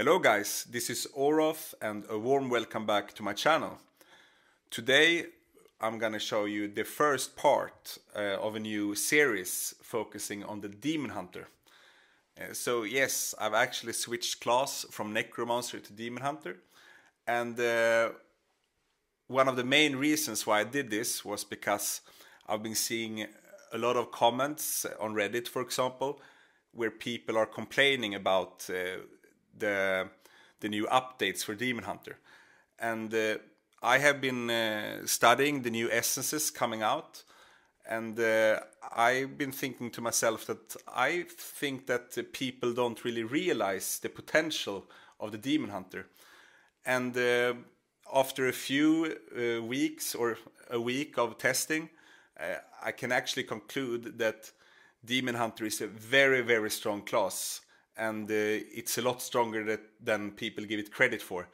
Hello guys, this is Orof and a warm welcome back to my channel. Today I'm gonna show you the first part of a new series focusing on the Demon Hunter. So yes, I've actually switched class from Necromancer to Demon Hunter, and one of the main reasons why I did this was because I've been seeing a lot of comments on Reddit, for example, where people are complaining about the new updates for Demon Hunter. And I have been studying the new essences coming out, and I've been thinking to myself that I think that people don't really realize the potential of the Demon Hunter. And after a few weeks or a week of testing, I can actually conclude that Demon Hunter is a very, very strong class, and it's a lot stronger than people give it credit for.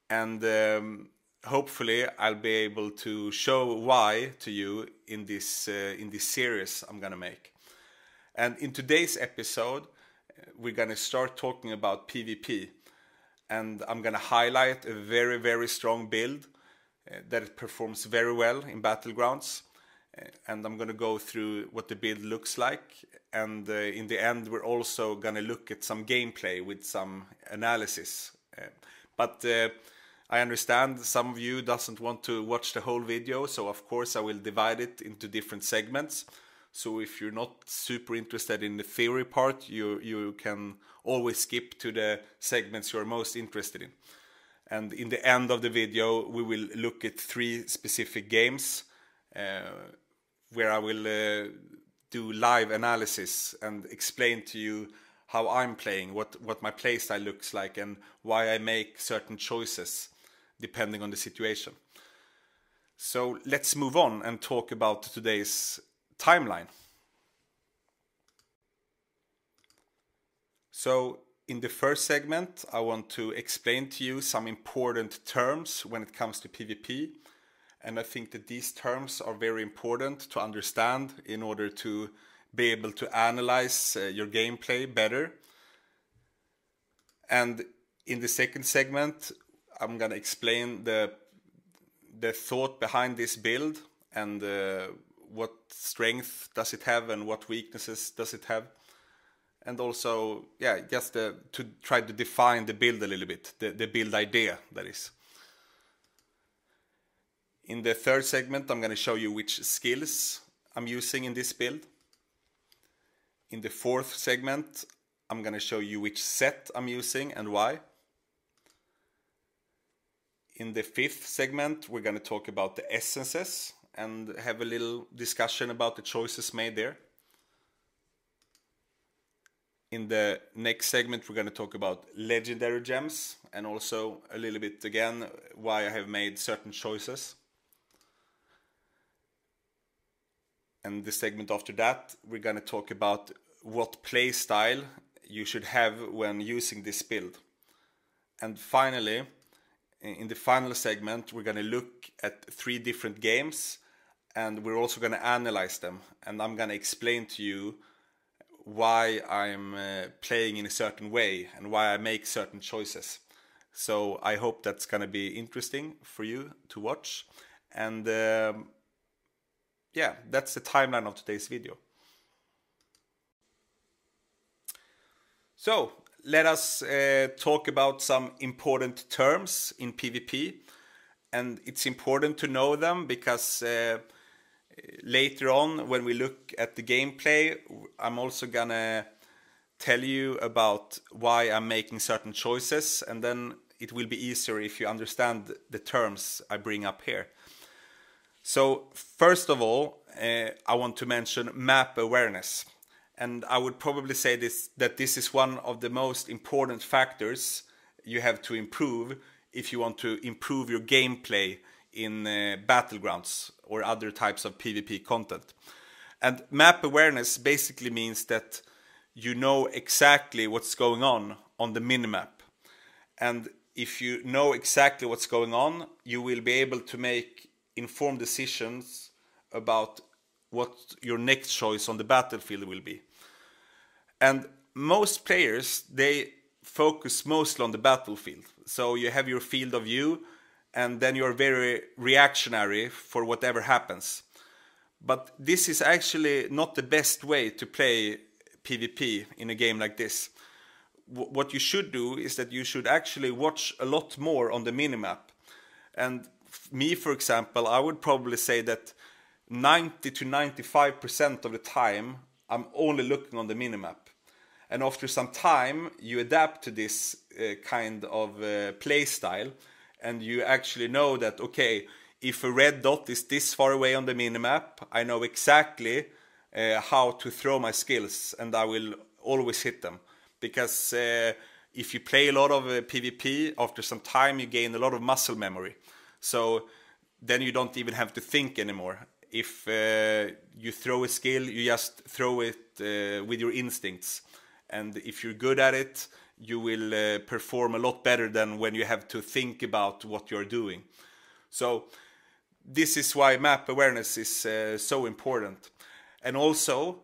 And hopefully I'll be able to show why to you in this series I'm gonna make. And in today's episode we're gonna start talking about PvP, and I'm gonna highlight a very, very strong build that performs very well in Battlegrounds. And I'm going to go through what the build looks like, and in the end we're also going to look at some gameplay with some analysis. But I understand some of you doesn't want to watch the whole video, so of course I will divide it into different segments. So if you're not super interested in the theory part, you can always skip to the segments you're most interested in. And in the end of the video we will look at 3 specific games where I will do live analysis and explain to you how I'm playing, what my playstyle looks like, and why I make certain choices depending on the situation. So let's move on and talk about today's timeline. So in the first segment I want to explain to you some important terms when it comes to PvP. And I think that these terms are very important to understand in order to be able to analyze your gameplay better. And in the second segment, I'm gonna explain the thought behind this build, and what strength does it have and what weaknesses does it have. And also, yeah, just to try to define the build a little bit, the build idea, that is. In the third segment, I'm going to show you which skills I'm using in this build. In the fourth segment, I'm going to show you which set I'm using and why. In the fifth segment, we're going to talk about the essences and have a little discussion about the choices made there. In the next segment, we're going to talk about legendary gems, and also a little bit again why I have made certain choices. And the segment after that, we're going to talk about what playstyle you should have when using this build. And finally, in the final segment, we're going to look at 3 different games, and we're also going to analyze them. And I'm going to explain to you why I'm playing in a certain way and why I make certain choices. So I hope that's going to be interesting for you to watch. And yeah, that's the timeline of today's video. So let us talk about some important terms in PvP, and it's important to know them because later on when we look at the gameplay, I'm also gonna tell you about why I'm making certain choices, and then it will be easier if you understand the terms I bring up here. So first of all, I want to mention map awareness, and I would probably say that this is one of the most important factors you have to improve if you want to improve your gameplay in Battlegrounds or other types of PvP content. And map awareness basically means that you know exactly what's going on the minimap, and if you know exactly what's going on, you will be able to make informed decisions about what your next choice on the battlefield will be. And most players, they focus mostly on the battlefield. So you have your field of view, and then you're very reactionary for whatever happens. But this is actually not the best way to play PvP in a game like this. What you should do is that you should actually watch a lot more on the minimap. And me, for example, I would probably say that 90 to 95% of the time I'm only looking on the minimap. And after some time you adapt to this kind of play style, and you actually know that, okay, if a red dot is this far away on the minimap, I know exactly how to throw my skills, and I will always hit them. Because if you play a lot of PvP, after some time you gain a lot of muscle memory. So then you don't even have to think anymore. If you throw a skill, you just throw it with your instincts. And if you're good at it, you will perform a lot better than when you have to think about what you're doing. So this is why map awareness is so important. And also,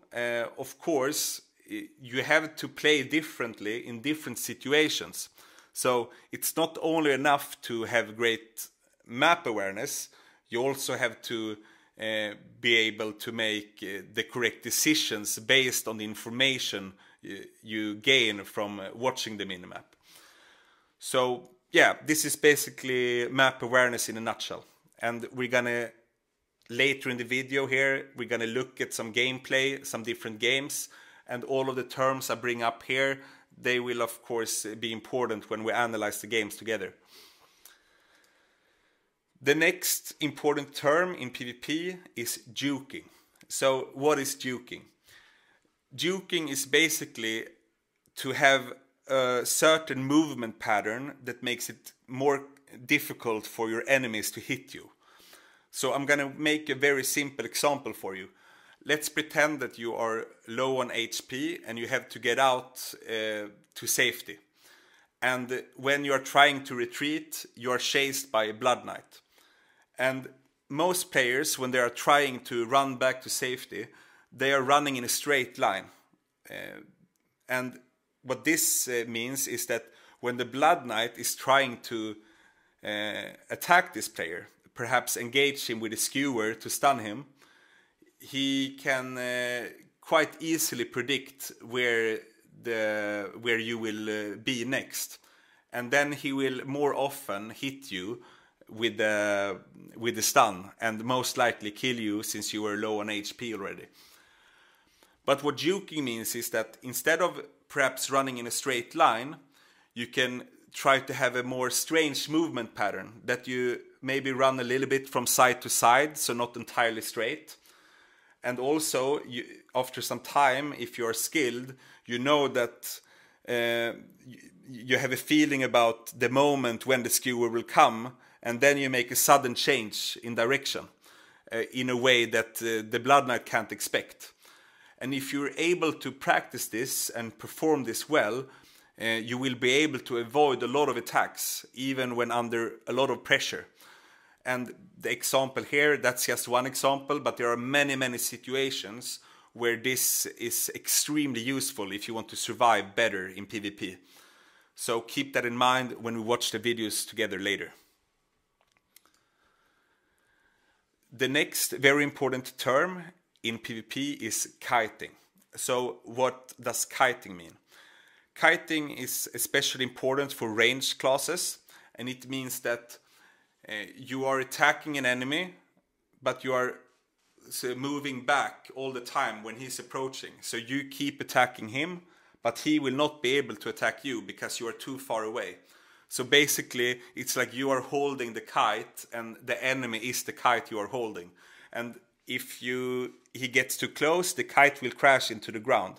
of course, you have to play differently in different situations. So it's not only enough to have great map awareness, you also have to be able to make the correct decisions based on the information you gain from watching the minimap. So yeah, this is basically map awareness in a nutshell. And we're gonna, later in the video here, we're gonna look at some gameplay, some different games, and all of the terms I bring up here, they will of course be important when we analyze the games together. The next important term in PvP is juking. So what is juking? Juking is basically to have a certain movement pattern that makes it more difficult for your enemies to hit you. So I'm gonna make a very simple example for you. Let's pretend that you are low on HP and you have to get out to safety. And when you are trying to retreat, you are chased by a Blood Knight. And most players, when they are trying to run back to safety, they are running in a straight line. And what this means is that when the Blood Knight is trying to attack this player, perhaps engage him with a skewer to stun him, he can quite easily predict where you will be next, and then he will more often hit you with the stun and most likely kill you, since you were low on HP already. But what juking means is that instead of perhaps running in a straight line, you can try to have a more strange movement pattern, that you maybe run a little bit from side to side, so not entirely straight. And also, after some time, if you are skilled, you know that you have a feeling about the moment when the skewer will come, and then you make a sudden change in direction in a way that the Blood Knight can't expect. And if you're able to practice this and perform this well, you will be able to avoid a lot of attacks, even when under a lot of pressure. And the example here, that's just one example, but there are many, many situations where this is extremely useful if you want to survive better in PvP. So keep that in mind when we watch the videos together later. The next very important term in PvP is kiting. So what does kiting mean? Kiting is especially important for ranged classes, and it means that you are attacking an enemy, but you are moving back all the time when he's approaching. So you keep attacking him, but he will not be able to attack you because you are too far away. So basically, it's like you are holding the kite and the enemy is the kite you are holding. And if he gets too close, the kite will crash into the ground.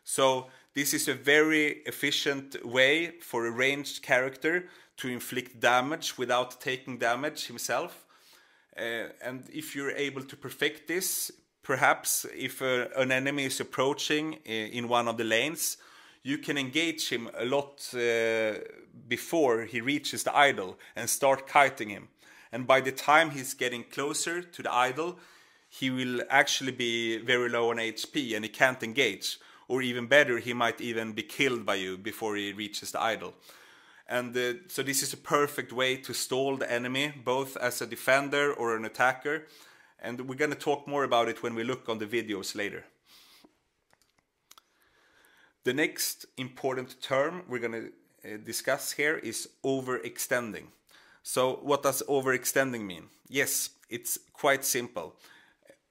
So this is a very efficient way for a ranged character to inflict damage without taking damage himself. And if you're able to perfect this, perhaps if an enemy is approaching in one of the lanes, you can engage him a lot before he reaches the idol and start kiting him. And by the time he's getting closer to the idol, he will actually be very low on HP and he can't engage. or even better, he might even be killed by you before he reaches the idol. And so this is a perfect way to stall the enemy, both as a defender or an attacker. And we're going to talk more about it when we look on the videos later. The next important term we're going to discuss here is overextending. So what does overextending mean? Yes, it's quite simple.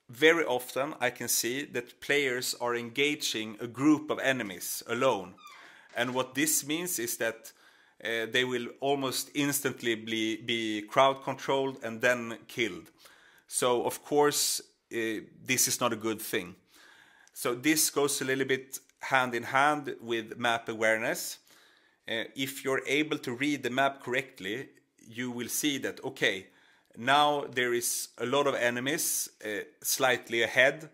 Very often I can see that players are engaging a group of enemies alone. And what this means is that they will almost instantly be crowd controlled and then killed. So of course this is not a good thing. So this goes a little bit hand in hand with map awareness. If you're able to read the map correctly, you will see that, okay, now there is a lot of enemies slightly ahead.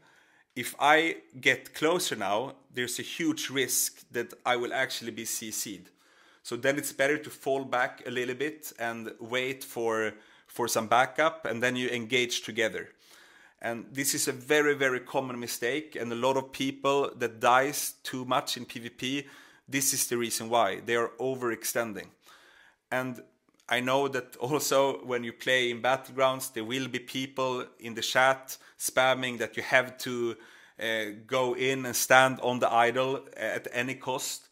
If I get closer now, there's a huge risk that I will actually be CC'd. So then it's better to fall back a little bit and wait for some backup, and then you engage together. And this is a very, very common mistake, and a lot of people that dies too much in PvP, this is the reason why. They are overextending. And I know that also when you play in Battlegrounds, there will be people in the chat spamming that you have to go in and stand on the idol at any cost.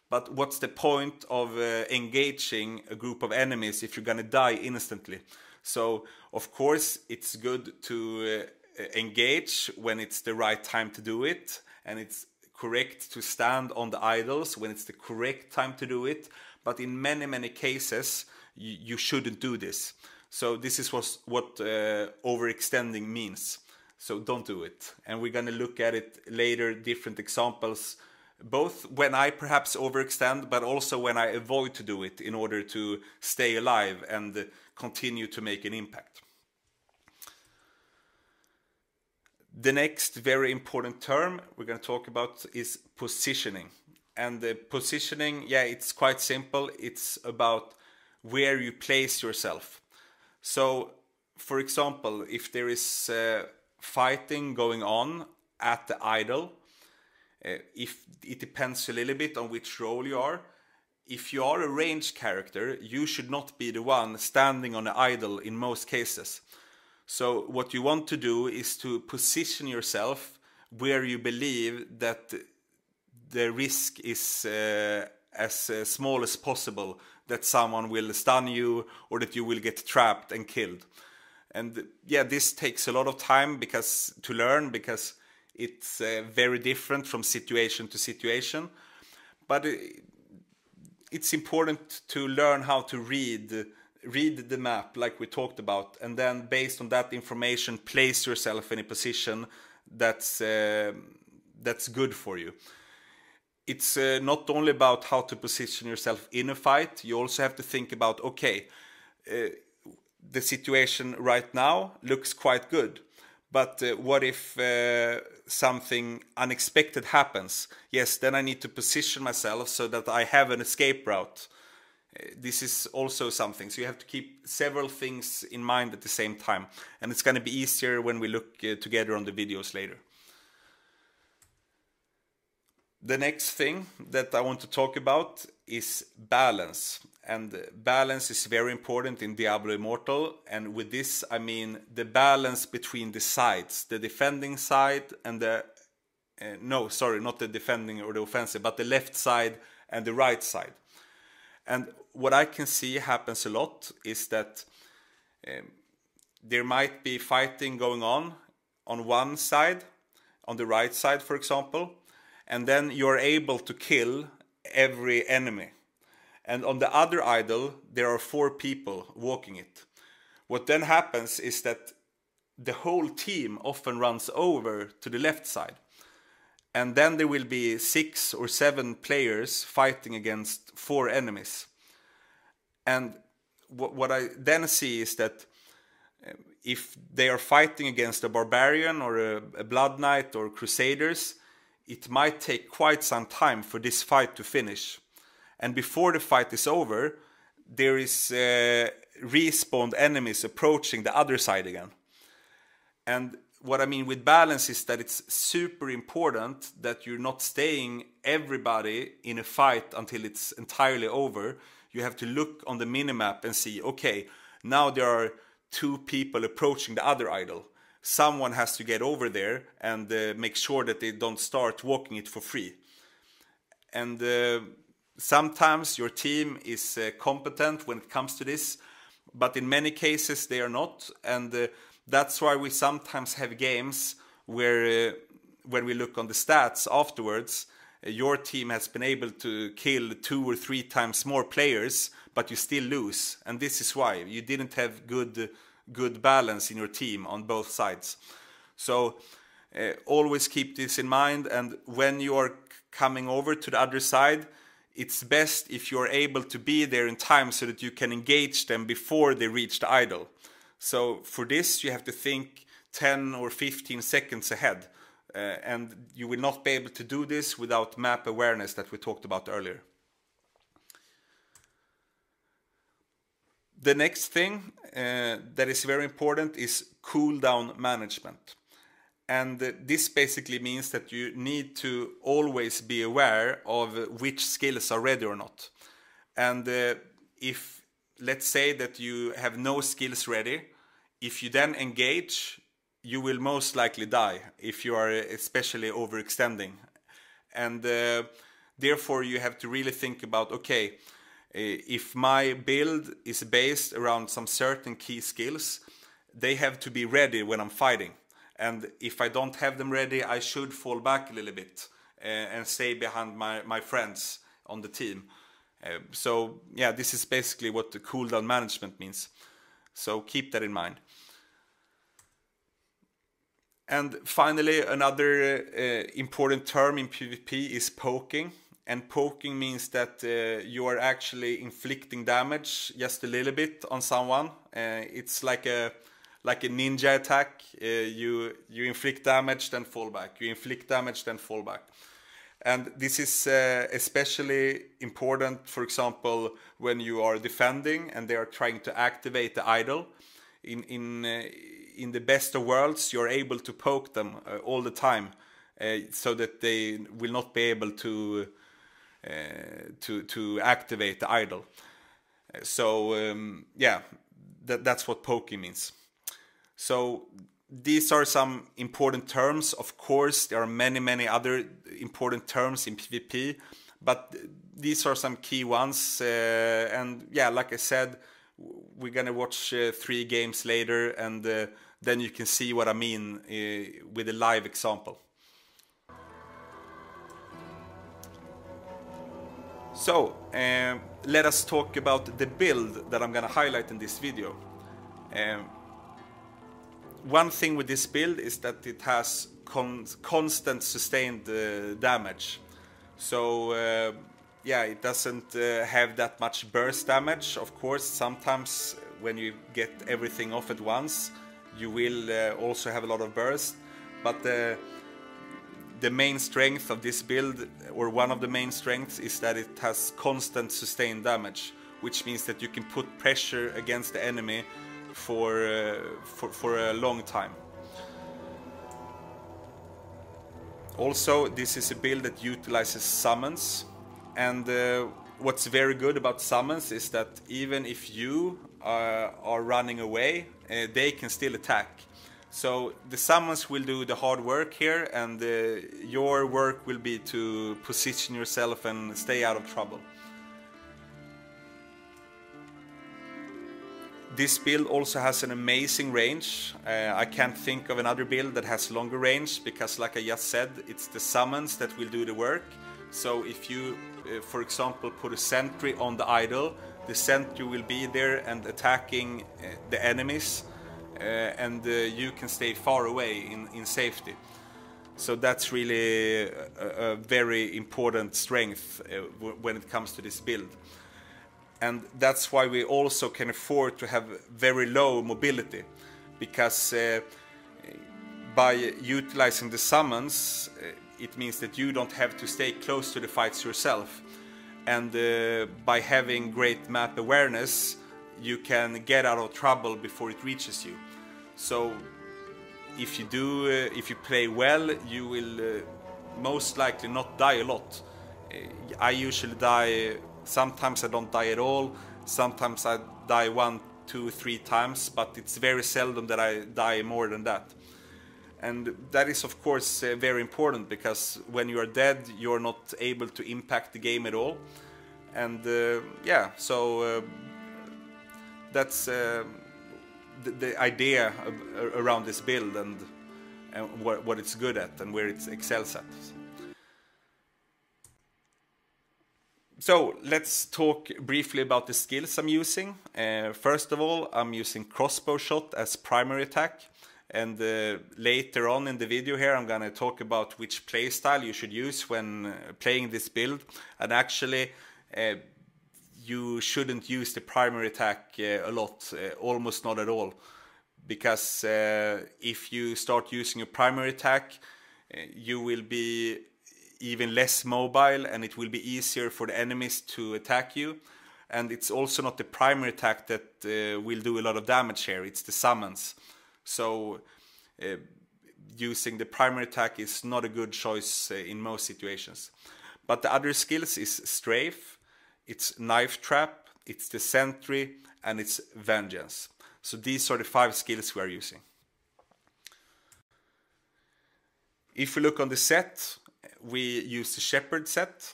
But what's the point of engaging a group of enemies if you're gonna die instantly? So of course it's good to engage when it's the right time to do it, and it's correct to stand on the idols when it's the correct time to do it. But in many cases you shouldn't do this. So this is what overextending means. So don't do it. And we're gonna look at it later, different examples, both when I perhaps overextend, but also when I avoid to do it in order to stay alive and continue to make an impact. The next very important term we're going to talk about is positioning. And the positioning, yeah, it's quite simple. It's about where you place yourself. So, for example, if there is fighting going on at the idol, if it depends a little bit on which role you are. If you are a ranged character, you should not be the one standing on the idol in most cases. So what you want to do is to position yourself where you believe that the risk is as small as possible that someone will stun you or that you will get trapped and killed. And yeah, this takes a lot of time to learn because it's very different from situation to situation. But it's important to learn how to read the map like we talked about, and then based on that information place yourself in a position that's good for you. It's not only about how to position yourself in a fight, you also have to think about, okay, the situation right now looks quite good, but what if something unexpected happens? Yes, then I need to position myself so that I have an escape route. This is also something, so you have to keep several things in mind at the same time, and it's going to be easier when we look together on the videos later. The next thing that I want to talk about is balance, and balance is very important in Diablo Immortal, and with this I mean the balance between the sides, the defending side and the no, sorry, not the defending or the offensive, but the left side and the right side. And what I can see happens a lot is that there might be fighting going on one side, on the right side for example, and then you're able to kill every enemy. And on the other idol there are 4 people walking it. What then happens is that the whole team often runs over to the left side. And then there will be 6 or 7 players fighting against 4 enemies. And what I then see is that if they are fighting against a barbarian or a blood knight or crusaders, it might take quite some time for this fight to finish. And before the fight is over, there is respawned enemies approaching the other side again. And what I mean with balance is that it's super important that you're not staying everybody in a fight until it's entirely over. You have to look on the minimap and see, okay, now there are 2 people approaching the other idol. Someone has to get over there and make sure that they don't start walking it for free. And sometimes your team is competent when it comes to this, but in many cases they are not. And that's why we sometimes have games where when we look on the stats afterwards, your team has been able to kill 2 or 3 times more players, but you still lose. And this is why you didn't have good balance in your team on both sides. So always keep this in mind, and when you are coming over to the other side, it's best if you're able to be there in time so that you can engage them before they reach the idol. So for this you have to think 10 or 15 seconds ahead, and you will not be able to do this without map awareness that we talked about earlier. The next thing that is very important is cooldown management. And this basically means that you need to always be aware of which skills are ready or not. And if, let's say that you have no skills ready, if you then engage, you will most likely die if you are especially overextending. And therefore you have to really think about, okay, if my build is based around some certain key skills, they have to be ready when I'm fighting. And if I don't have them ready, I should fall back a little bit and stay behind my friends on the team. So yeah, this is basically what the cooldown management means. So keep that in mind. And finally, another important term in PvP is poking. And poking means that you are actually inflicting damage just a little bit on someone. It's like a ninja attack. You inflict damage, then fall back. You inflict damage, then fall back. And this is especially important, for example, when you are defending and they are trying to activate the idol. In the best of worlds, you're able to poke them all the time, so that they will not be able to activate the idol. So yeah, that's what poking means. So these are some important terms. Of course, there are many other important terms in PvP, but these are some key ones. And yeah, like I said, we're gonna watch 3 games later, and then you can see what I mean with a live example. So let us talk about the build that I'm gonna highlight in this video. One thing with this build is that it has constant sustained damage. So yeah, it doesn't have that much burst damage. Of course, sometimes when you get everything off at once, you will also have a lot of burst. But the main strength of this build, or one of the main strengths, is that it has constant sustained damage, which means that you can put pressure against the enemy for a long time. Also, this is a build that utilizes summons, and what's very good about summons is that even if you are running away, they can still attack. So the summons will do the hard work here, and your work will be to position yourself and stay out of trouble. This build also has an amazing range. I can't think of another build that has longer range, because like I just said, it's the summons that will do the work. So if you, for example, put a sentry on the idol, the sentry will be there and attacking the enemies, and you can stay far away in safety. So that's really a very important strength when it comes to this build. And that's why we also can afford to have very low mobility, because by utilizing the summons, it means that you don't have to stay close to the fights yourself. And by having great map awareness, you can get out of trouble before it reaches you. So if you play well, you will most likely not die a lot. I usually die, sometimes I don't die at all, sometimes I die 1, 2, 3 times, but it's very seldom that I die more than that. And that is of course very important, because when you are dead you're not able to impact the game at all. And yeah, so that's the idea around this build, and what it's good at and where it excels at. So let's talk briefly about the skills I'm using. First of all, I'm using crossbow shot as primary attack, and later on in the video here I'm gonna talk about which playstyle you should use when playing this build. And actually you shouldn't use the primary attack a lot, almost not at all, because if you start using a primary attack you will be even less mobile, and it will be easier for the enemies to attack you. And it's also not the primary attack that will do a lot of damage here, it's the summons. So using the primary attack is not a good choice in most situations. But the other skills is strafe, it's knife trap, it's the sentry, and it's vengeance. So these are the 5 skills we are using. If we look on the set, we use the shepherd set.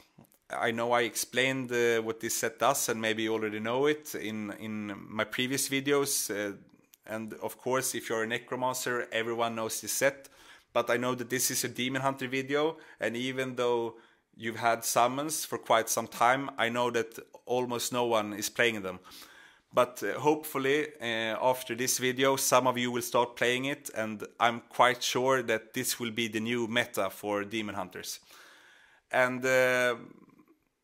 I know I explained what this set does, and maybe you already know it in my previous videos. And of course, if you're a necromancer, everyone knows this set. But I know that this is a demon hunter video, and even though you've had summons for quite some time, I know that almost no one is playing them. But hopefully after this video some of you will start playing it, and I'm quite sure that this will be the new meta for demon hunters. And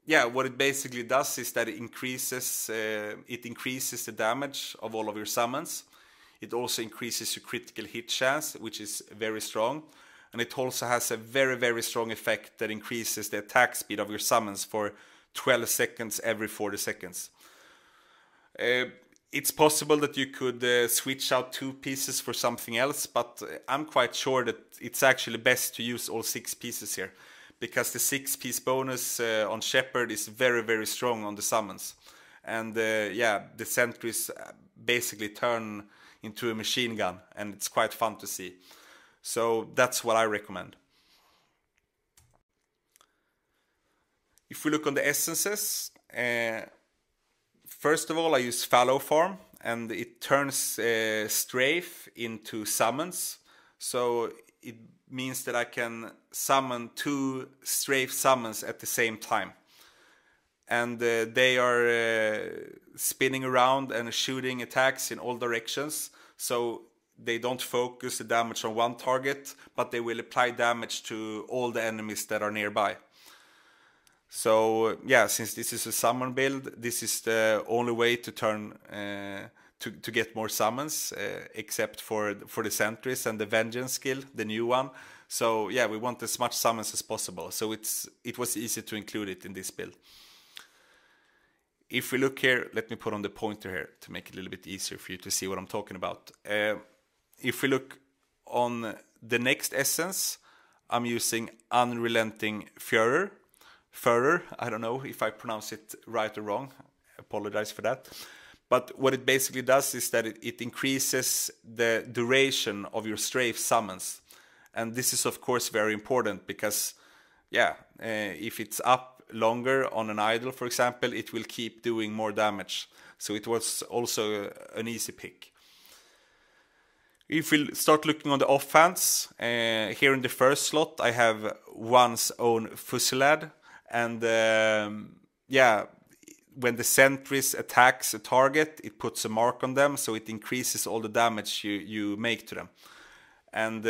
yeah, what it basically does is that it increases the damage of all of your summons. It also increases your critical hit chance, which is very strong. And it also has a very, very strong effect that increases the attack speed of your summons for 12 seconds every 40 seconds. It's possible that you could switch out 2 pieces for something else, but I'm quite sure that it's actually best to use all 6 pieces here, because the 6-piece bonus on Shepherd is very, very strong on the summons. And yeah, the sentries basically turn into a machine gun, and it's quite fun to see. So that's what I recommend. If we look on the essences, first of all, I use fallow farm, and it turns strafe into summons. So it means that I can summon 2 strafe summons at the same time. And they are spinning around and shooting attacks in all directions. So they don't focus the damage on one target, but they will apply damage to all the enemies that are nearby. So yeah, since this is a summon build, this is the only way to turn to get more summons, except for the sentries and the vengeance skill, the new one. So yeah, we want as much summons as possible. So it was easy to include it in this build. If we look here, let me put on the pointer here to make it a little bit easier for you to see what I'm talking about. If we look on the next essence, I'm using Unrelenting Furor. I don't know if I pronounce it right or wrong. I apologize for that. But what it basically does is that it increases the duration of your strafe summons. And this is of course very important, because yeah, if it's up longer on an idol, for example, it will keep doing more damage. So it was also an easy pick. If we start looking on the offhands, here in the first slot I have One's Own Fusillade. And yeah, when the sentries attacks a target, it puts a mark on them, so it increases all the damage you make to them. And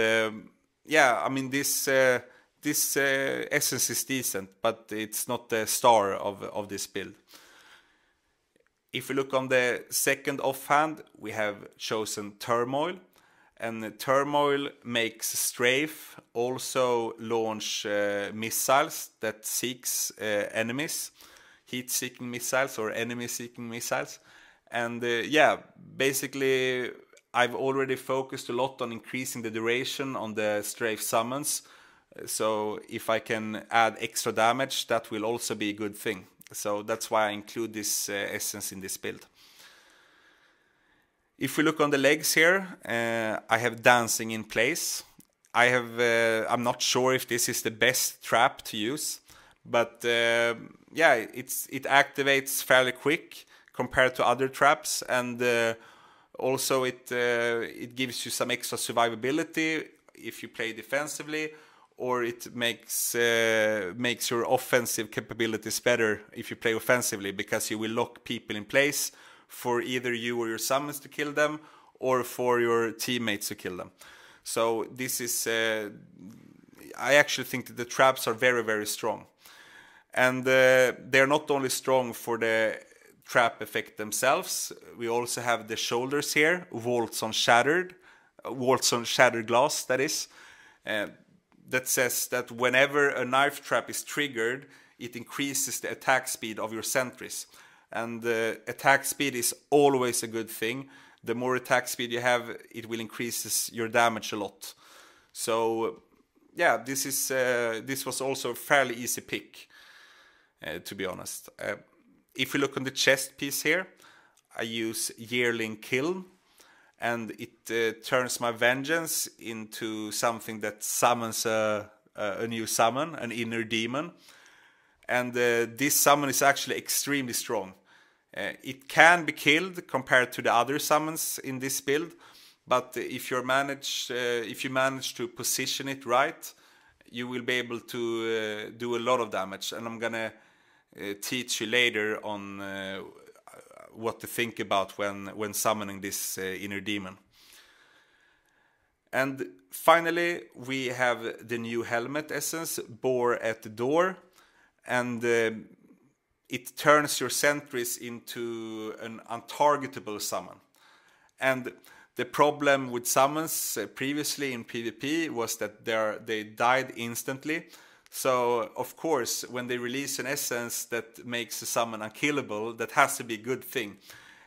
yeah, I mean this essence is decent, but it's not the star of this build. If we look on the second offhand, we have chosen Turmoil. And Turmoil makes strafe also launch missiles that seeks enemies, heat-seeking missiles or enemy-seeking missiles. And yeah, basically I've already focused a lot on increasing the duration on the strafe summons. So if I can add extra damage, that will also be a good thing. So that's why I include this essence in this build. If we look on the legs here, I have dancing in place. I'm not sure if this is the best trap to use, but yeah, it activates fairly quick compared to other traps, and also it gives you some extra survivability if you play defensively, or it makes your offensive capabilities better if you play offensively, because you will lock people in place for either you or your summons to kill them, or for your teammates to kill them. So this is, I actually think that the traps are very, very strong. And they're not only strong for the trap effect themselves, we also have the shoulders here, waltz on shattered glass, that is. That says that whenever a knife trap is triggered, it increases the attack speed of your sentries. And attack speed is always a good thing. The more attack speed you have, it will increase your damage a lot. So yeah, this was also a fairly easy pick, to be honest. If we look on the chest piece here, I use Yearling Kill, and it turns my vengeance into something that summons a new summon, an inner demon. And this summon is actually extremely strong. It can be killed compared to the other summons in this build, but if you manage to position it right, you will be able to do a lot of damage. And I'm gonna teach you later on what to think about when summoning this inner demon. And finally, we have the new helmet essence, Boar at the Door, and it turns your sentries into an untargetable summon. And the problem with summons previously in PvP was that they died instantly. So of course, when they release an essence that makes the summon unkillable, that has to be a good thing.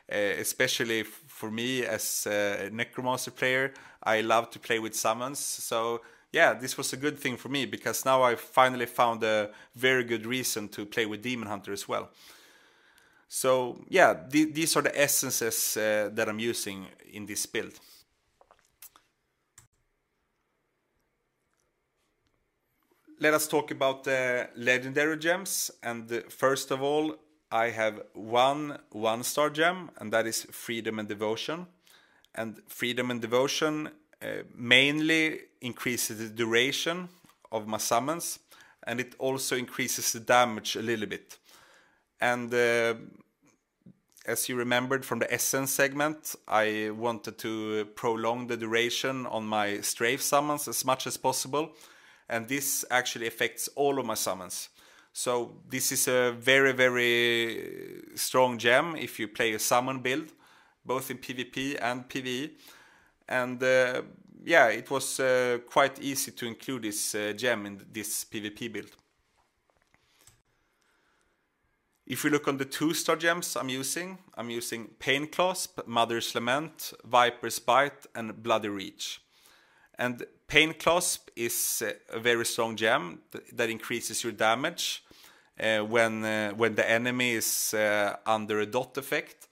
Especially for me as a Necromancer player, I love to play with summons. So yeah, this was a good thing for me, because now I finally found a very good reason to play with Demon Hunter as well. So yeah, these are the essences that I'm using in this build. Let us talk about the legendary gems, and first of all, I have one star gem, and that is Freedom and Devotion. And Freedom and Devotion mainly increases the duration of my summons, and it also increases the damage a little bit. And as you remembered from the Essence segment, I wanted to prolong the duration on my strafe summons as much as possible, and this actually affects all of my summons. So this is a very, very strong gem if you play a summon build, both in PvP and PvE. And yeah, it was quite easy to include this gem in this PvP build. If we look on the 2-star gems I'm using Pain Clasp, Mother's Lament, Viper's Bite, and Bloody Reach. And Pain Clasp is a very strong gem that increases your damage when the enemy is under a dot effect.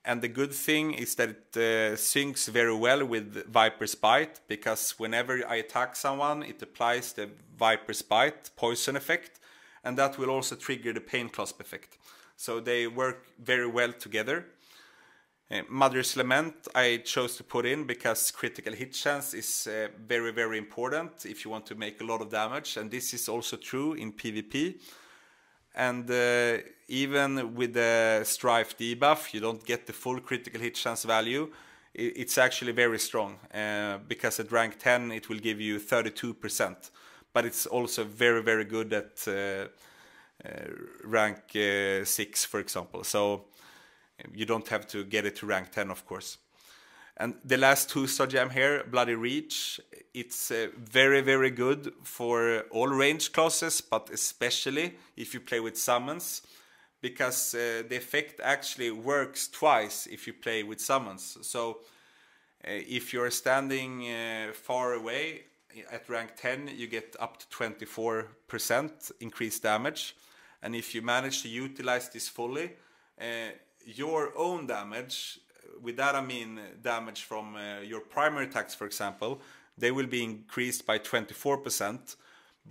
And the good thing is that it syncs very well with Viper's Bite, because whenever I attack someone, it applies the Viper's Bite poison effect, and that will also trigger the Pain Clasp effect. So they work very well together. Mother's Lament I chose to put in because critical hit chance is very, very important if you want to make a lot of damage, and this is also true in PvP. And even with the Strife debuff, you don't get the full critical hit chance value. It's actually very strong, because at rank 10 it will give you 32%. But it's also very, very good at rank 6, for example. So you don't have to get it to rank 10, of course. And the last 2-star gem here, Bloody Reach, it's very, very good for all range classes, but especially if you play with summons, because the effect actually works twice if you play with summons. So If you're standing far away at rank 10, you get up to 24% increased damage. And if you manage to utilize this fully, your own damage, with that I mean damage from your primary attacks, for example, they will be increased by 24%,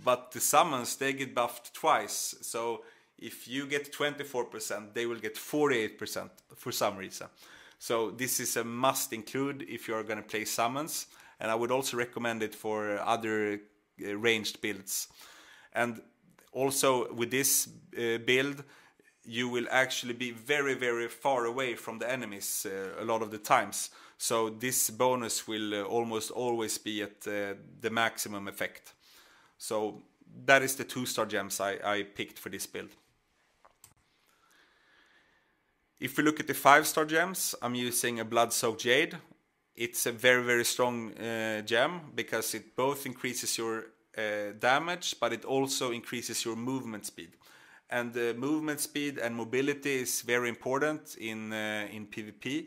but the summons, they get buffed twice. So if you get 24%, they will get 48% for some reason. So this is a must include if you're going to play summons, and I would also recommend it for other ranged builds. And also with this build, you will actually be very, very far away from the enemies a lot of the times. So this bonus will almost always be at the maximum effect. So that is the 2-star gems I picked for this build. If we look at the 5-star gems, I'm using a Blood-Soaked Jade. It's a very, very strong gem because it both increases your damage, but it also increases your movement speed. And the movement speed and mobility is very important in PvP.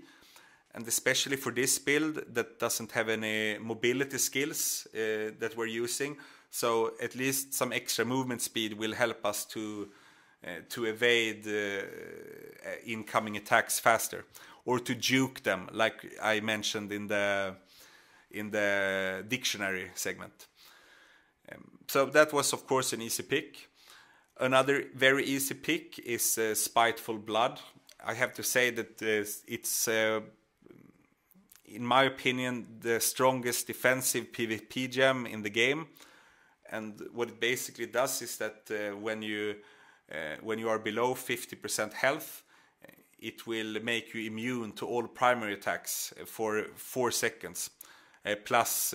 And especially for this build that doesn't have any mobility skills that we're using. So at least some extra movement speed will help us to evade incoming attacks faster, or to juke them, like I mentioned in the dictionary segment. So that was of course an easy pick. Another very easy pick is Spiteful Blood. I have to say that it's in my opinion the strongest defensive PvP gem in the game. And what it basically does is that when you are below 50% health, it will make you immune to all primary attacks for 4 seconds, plus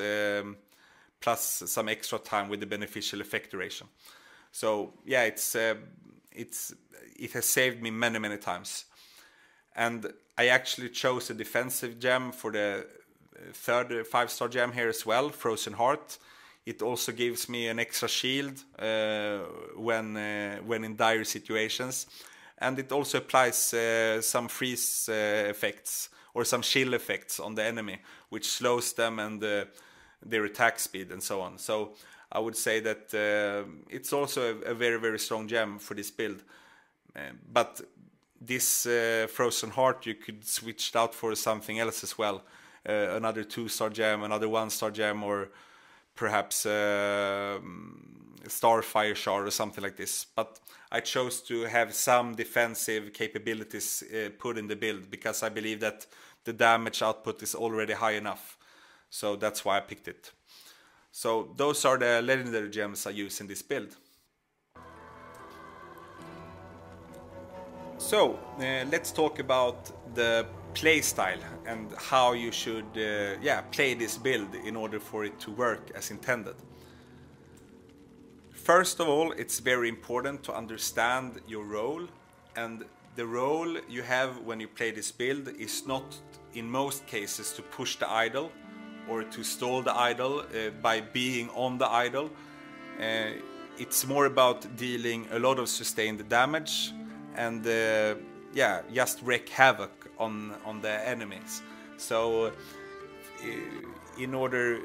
some extra time with the beneficial effect duration. So yeah, it has saved me many times. And I actually chose a defensive gem for the third 5-star gem here as well, Frozen Heart. It also gives me an extra shield when in dire situations, and it also applies some freeze effects or some chill effects on the enemy, which slows them and their attack speed and so on. So I would say that it's also a very strong gem for this build. But this Frozen Heart you could switch it out for something else as well, another 2-star gem, another 1-star gem, or perhaps Starfire Shard or something like this. But I chose to have some defensive capabilities put in the build because I believe that the damage output is already high enough. So that's why I picked it. So those are the legendary gems I use in this build. So let's talk about the playstyle and how you should play this build in order for it to work as intended. First of all, it's very important to understand your role, and the role you have when you play this build is not in most cases to push the idol or to stall the idol by being on the idol. It's more about dealing a lot of sustained damage and just wreak havoc on the enemies. So in order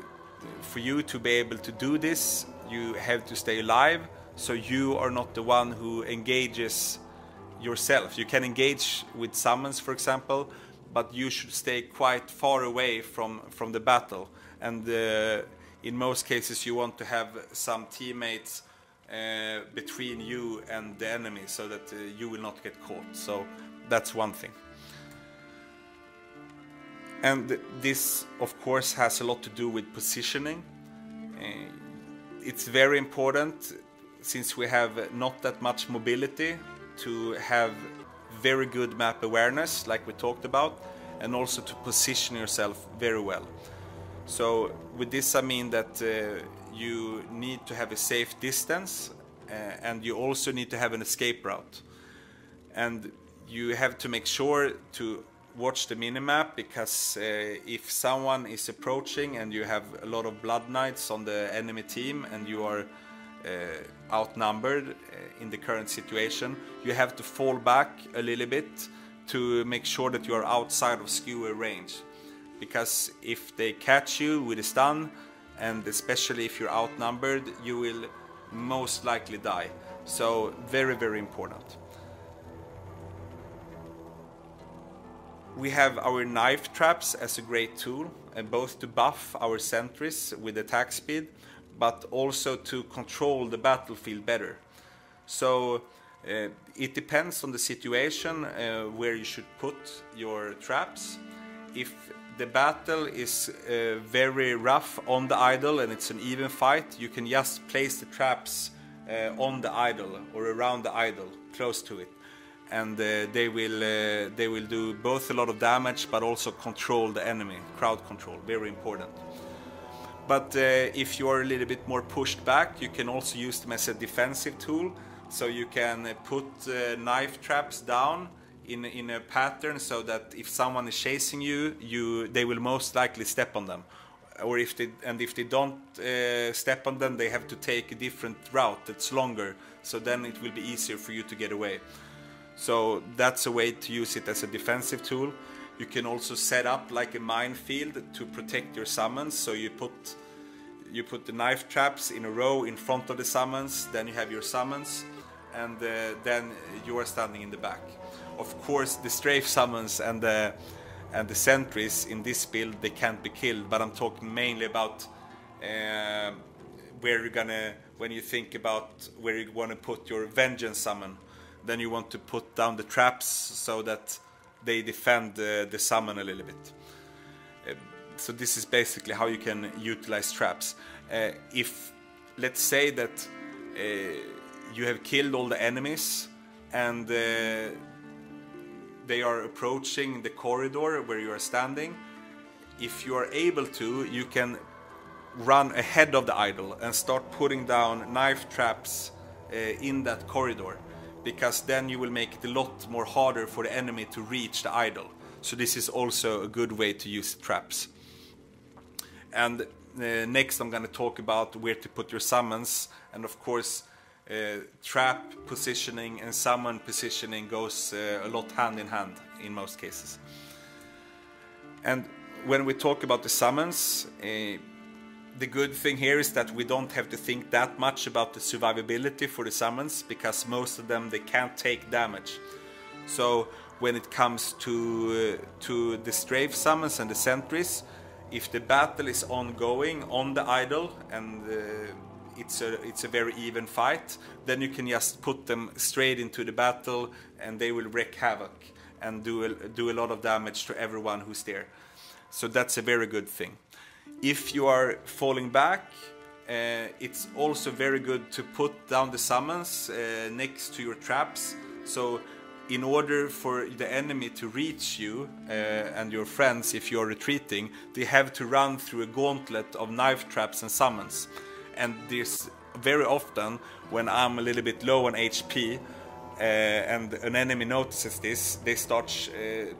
for you to be able to do this, you have to stay alive, so you are not the one who engages yourself. You can engage with summons, for example, but you should stay quite far away from the battle. And in most cases you want to have some teammates between you and the enemy so that you will not get caught. So that's one thing. And this of course has a lot to do with positioning. It's very important, since we have not that much mobility, to have very good map awareness like we talked about, and also to position yourself very well. So with this I mean that you need to have a safe distance, and you also need to have an escape route. And you have to make sure to watch the minimap, because if someone is approaching and you have a lot of blood knights on the enemy team and you are outnumbered in the current situation, you have to fall back a little bit to make sure that you are outside of skewer range. because if they catch you with a stun, and especially if you're outnumbered, you will most likely die. So very, very important. We have our knife traps as a great tool, and both to buff our sentries with attack speed, but also to control the battlefield better. So it depends on the situation where you should put your traps. If the battle is very rough on the idol and it's an even fight, you can just place the traps on the idol or around the idol, close to it. And they will do both a lot of damage but also control the enemy, crowd control, very important. But if you are a little bit more pushed back, you can also use them as a defensive tool. So you can put knife traps down in a pattern so that if someone is chasing you, they will most likely step on them. Or if they don't step on them, they have to take a different route that's longer. So then it will be easier for you to get away. So that's a way to use it as a defensive tool. You can also set up like a minefield to protect your summons. So you put the knife traps in a row in front of the summons, then you have your summons, and then you are standing in the back. Of course, the strafe summons and the sentries in this build, they can't be killed, but I'm talking mainly about where you're gonna, when you think about where you want to put your vengeance summon, then you want to put down the traps so that they defend the summon a little bit. So this is basically how you can utilize traps. If, let's say that you have killed all the enemies and they are approaching the corridor where you are standing, if you are able to, you can run ahead of the idol and start putting down knife traps in that corridor, because then you will make it a lot more harder for the enemy to reach the idol. So this is also a good way to use traps. And next I'm going to talk about where to put your summons, and of course trap positioning and summon positioning goes a lot hand in hand in most cases. And when we talk about the summons, the good thing here is that we don't have to think that much about the survivability for the summons, because most of them, they can't take damage. So when it comes to the strafe summons and the sentries, if the battle is ongoing on the idol and it's a very even fight, then you can just put them straight into the battle and they will wreak havoc and do a lot of damage to everyone who's there. So that's a very good thing. If you are falling back, it's also very good to put down the summons next to your traps. So in order for the enemy to reach you and your friends, if you're retreating, they have to run through a gauntlet of knife traps and summons. And this very often, when I'm a little bit low on HP and an enemy notices this, they start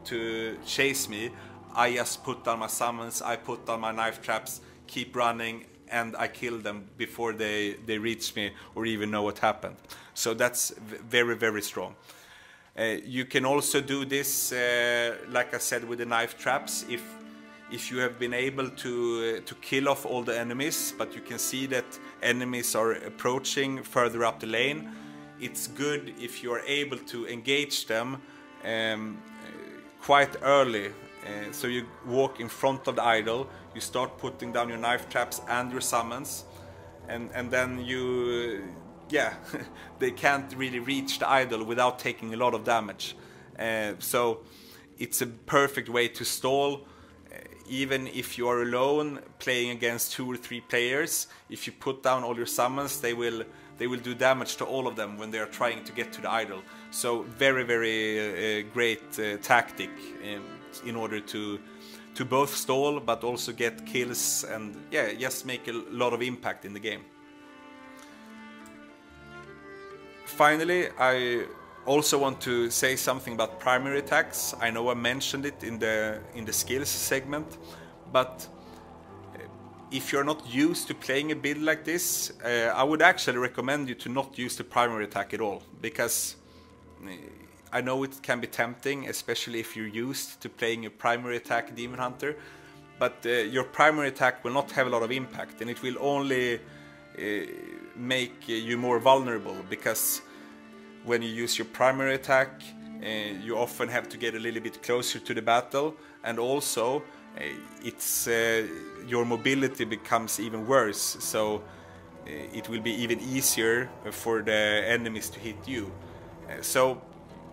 to chase me. I just put down my summons, I put down my knife traps, keep running, and I kill them before they reach me or even know what happened. So that's very, very strong. You can also do this, like I said, with the knife traps. If you have been able to kill off all the enemies, but you can see that enemies are approaching further up the lane, it's good if you are able to engage them quite early. So you walk in front of the idol, you start putting down your knife traps and your summons, and then they can't really reach the idol without taking a lot of damage. So it's a perfect way to stall. Even if you are alone playing against 2 or 3 players, if you put down all your summons, they will do damage to all of them when they are trying to get to the idol. So very, very great tactic in order to both stall but also get kills and just make a lot of impact in the game. Finally, I also want to say something about primary attacks. I know I mentioned it in the skills segment, but if you're not used to playing a build like this, I would actually recommend you to not use the primary attack at all, because I know it can be tempting, especially if you're used to playing a primary attack Demon Hunter, but your primary attack will not have a lot of impact, and it will only make you more vulnerable, because when you use your primary attack you often have to get a little bit closer to the battle, and also it's your mobility becomes even worse, so it will be even easier for the enemies to hit you. So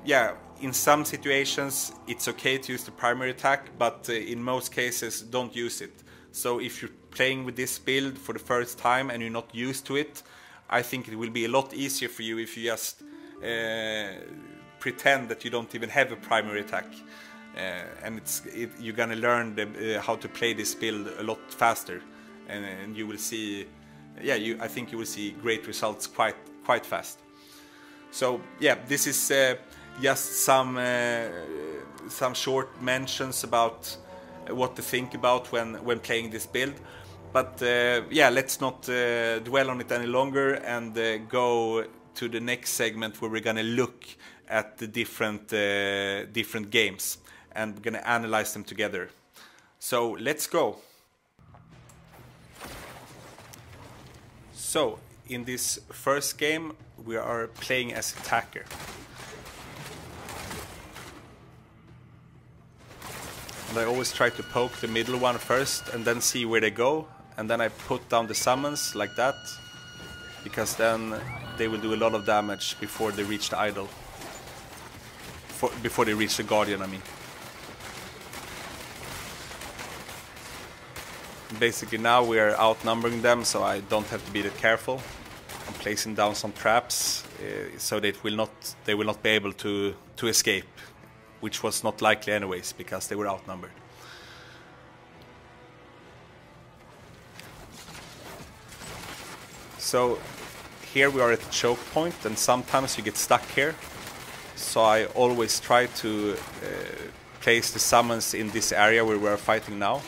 yeah, in some situations it's okay to use the primary attack, but in most cases don't use it. So if you're playing with this build for the first time and you're not used to it, I think it will be a lot easier for you if you just pretend that you don't even have a primary attack, and you're gonna learn how to play this build a lot faster, and you will see, yeah, I think you will see great results quite fast. So yeah, this is just some short mentions about what to think about when playing this build. But yeah, let's not dwell on it any longer, and go to the next segment where we're gonna look at the different games and we're gonna analyze them together. So let's go. So in this first game we are playing as attacker. And I always try to poke the middle one first and then see where they go, and then I put down the summons like that, because then they will do a lot of damage before they reach the idol. Before they reach the guardian, I mean. Basically now we are outnumbering them, so I don't have to be that careful. I'm placing down some traps so they will not be able to escape, which was not likely anyways because they were outnumbered. So here we are at the choke point, and sometimes you get stuck here. So I always try to place the summons in this area where we are fighting now.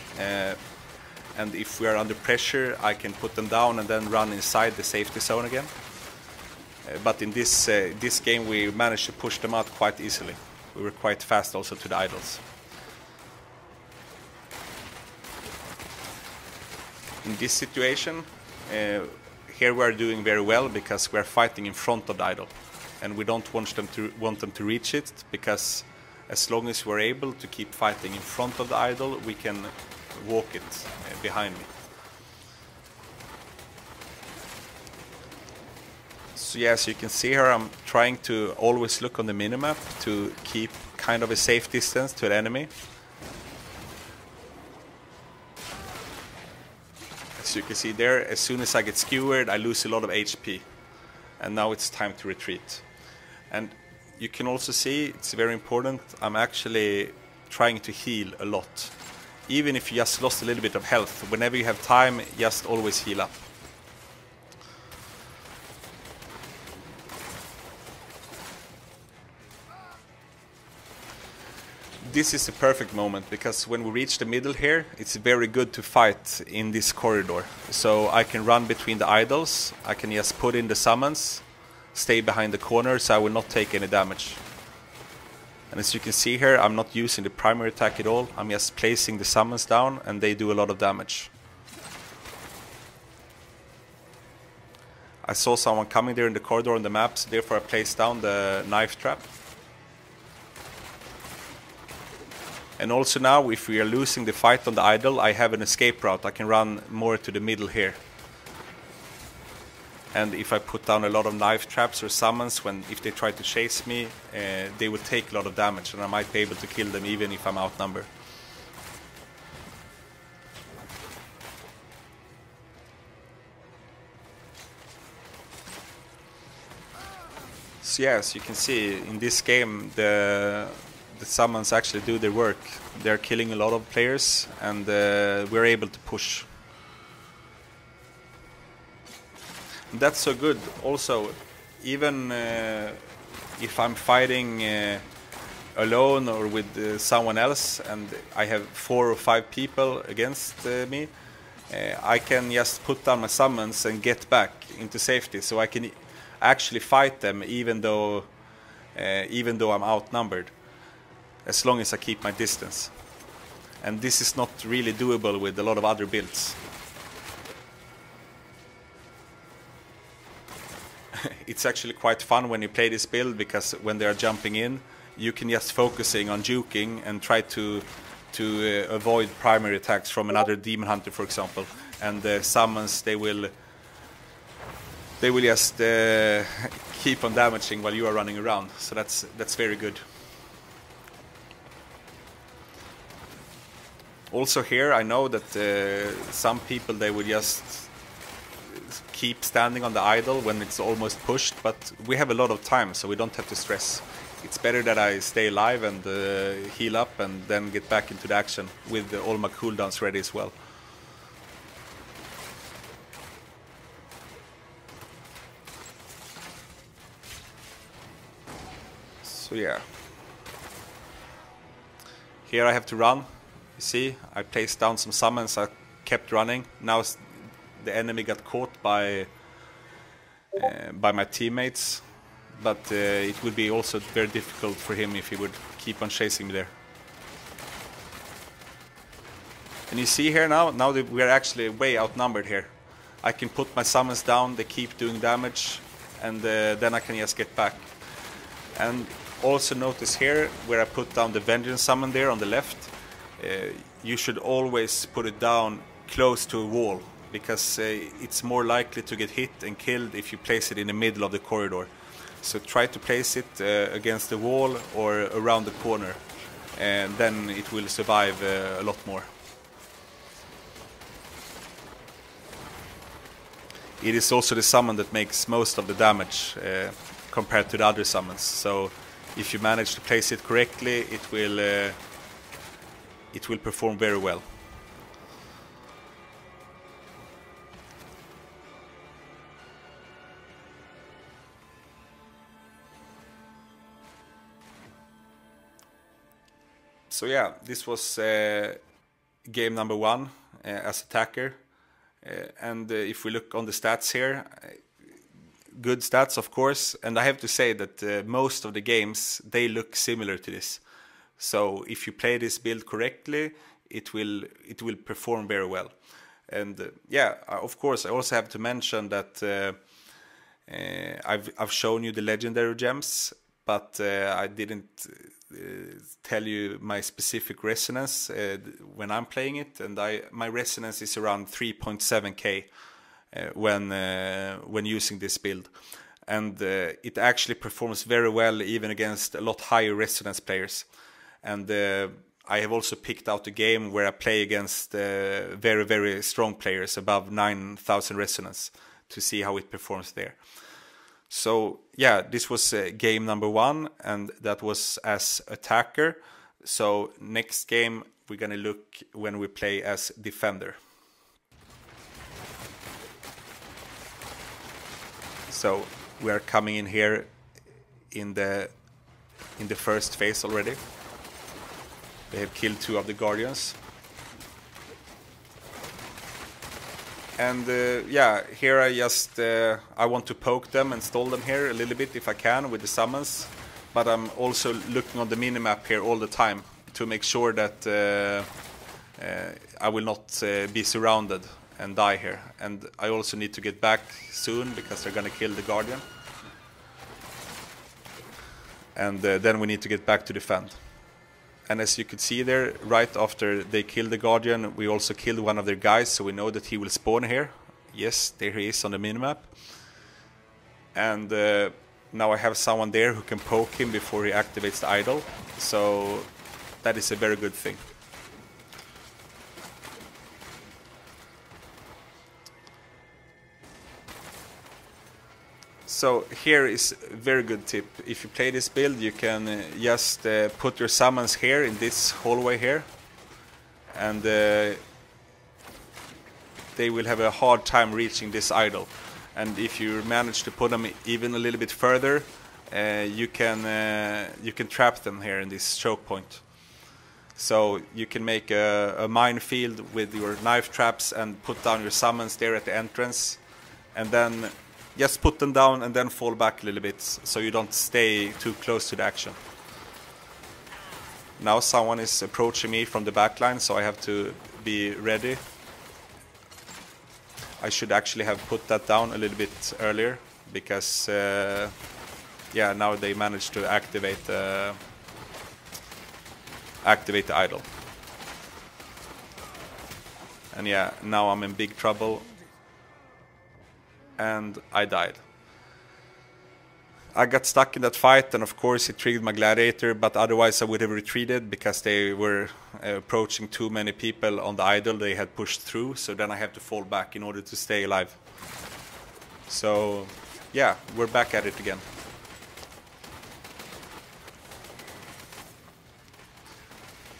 And if we are under pressure, I can put them down and then run inside the safety zone again. But in this game we managed to push them out quite easily. We were quite fast also to the idols. In this situation, here we are doing very well because we are fighting in front of the idol, and we don't want them to reach it, because as long as we're able to keep fighting in front of the idol, we can walk it behind me. So yeah, as you can see here, I'm trying to always look on the minimap to keep kind of a safe distance to an enemy. As you can see there, as soon as I get skewered, I lose a lot of HP. And now it's time to retreat. And you can also see, it's very important, I'm actually trying to heal a lot. Even if you just lost a little bit of health, whenever you have time, just always heal up. This is the perfect moment, because when we reach the middle here, it's very good to fight in this corridor. So I can run between the idols, I can just put in the summons, stay behind the corner, so I will not take any damage. And as you can see here, I'm not using the primary attack at all, I'm just placing the summons down and they do a lot of damage. I saw someone coming there in the corridor on the map, so therefore I placed down the knife trap. And also now, if we are losing the fight on the idol, I have an escape route. I can run more to the middle here. And if I put down a lot of knife traps or summons, if they try to chase me, they will take a lot of damage, and I might be able to kill them even if I'm outnumbered. So yeah, as you can see, in this game, the summons actually do their work. They're killing a lot of players, and we're able to push. And that's so good. Also, even if I'm fighting alone or with someone else, and I have 4 or 5 people against me, I can just put down my summons and get back into safety. So I can actually fight them even though I'm outnumbered, as long as I keep my distance. and this is not really doable with a lot of other builds. It's actually quite fun when you play this build, because when they are jumping in, you can just focusing on juking and try to avoid primary attacks from another demon hunter, for example, and the summons they will just keep on damaging while you are running around. So that's very good. Also here, I know that some people, they would just keep standing on the idol when it's almost pushed, but we have a lot of time, so we don't have to stress. It's better that I stay alive and heal up and then get back into the action with all my cooldowns ready as well. So yeah. Here I have to run. You see, I placed down some summons, I kept running. Now the enemy got caught by my teammates, but it would be also very difficult for him if he would keep on chasing me there. And you see here now that we are actually way outnumbered here. I can put my summons down, they keep doing damage, and then I can just get back. And also notice here, where I put down the Vengeance summon there on the left, you should always put it down close to a wall, because it's more likely to get hit and killed if you place it in the middle of the corridor. So try to place it against the wall or around the corner, and then it will survive a lot more. It is also the summon that makes most of the damage compared to the other summons. So if you manage to place it correctly, it will perform very well. So yeah, this was game number 1 as attacker. And if we look on the stats here, good stats of course, and I have to say that most of the games, they look similar to this. So if you play this build correctly, it will perform very well. And yeah, of course I also have to mention that I've shown you the legendary gems, but I didn't tell you my specific resonance when I'm playing it, and my resonance is around 3.7k when using this build, and it actually performs very well even against a lot higher resonance players. And I have also picked out a game where I play against very, very strong players above 9,000 resonance to see how it performs there. So yeah, this was game number 1, and that was as attacker. So next game we're gonna look when we play as defender. So we are coming in here in the first phase already. They have killed 2 of the guardians. And yeah, here I just I want to poke them and stall them here a little bit if I can with the summons, but I'm also looking on the minimap here all the time to make sure that I will not be surrounded and die here. And I also need to get back soon because they're gonna kill the guardian, and then we need to get back to defend. And as you could see there, right after they killed the guardian, we also killed one of their guys, so we know that he will spawn here. Yes, there he is on the minimap. And now I have someone there who can poke him before he activates the idol, so that is a very good thing. So here is a very good tip. If you play this build, you can just put your summons here in this hallway here, and they will have a hard time reaching this idol. And if you manage to put them even a little bit further, you can trap them here in this choke point. So you can make a minefield with your knife traps and put down your summons there at the entrance, and then just put them down and then fall back a little bit so you don't stay too close to the action. Now someone is approaching me from the back line, so I have to be ready. I should actually have put that down a little bit earlier, because yeah, now they managed to activate the idol. And yeah, now I'm in big trouble. And I died. I got stuck in that fight, and of course it triggered my gladiator, but otherwise I would have retreated because they were approaching too many people on the idol they had pushed through, so then I have to fall back in order to stay alive. So yeah, we're back at it again.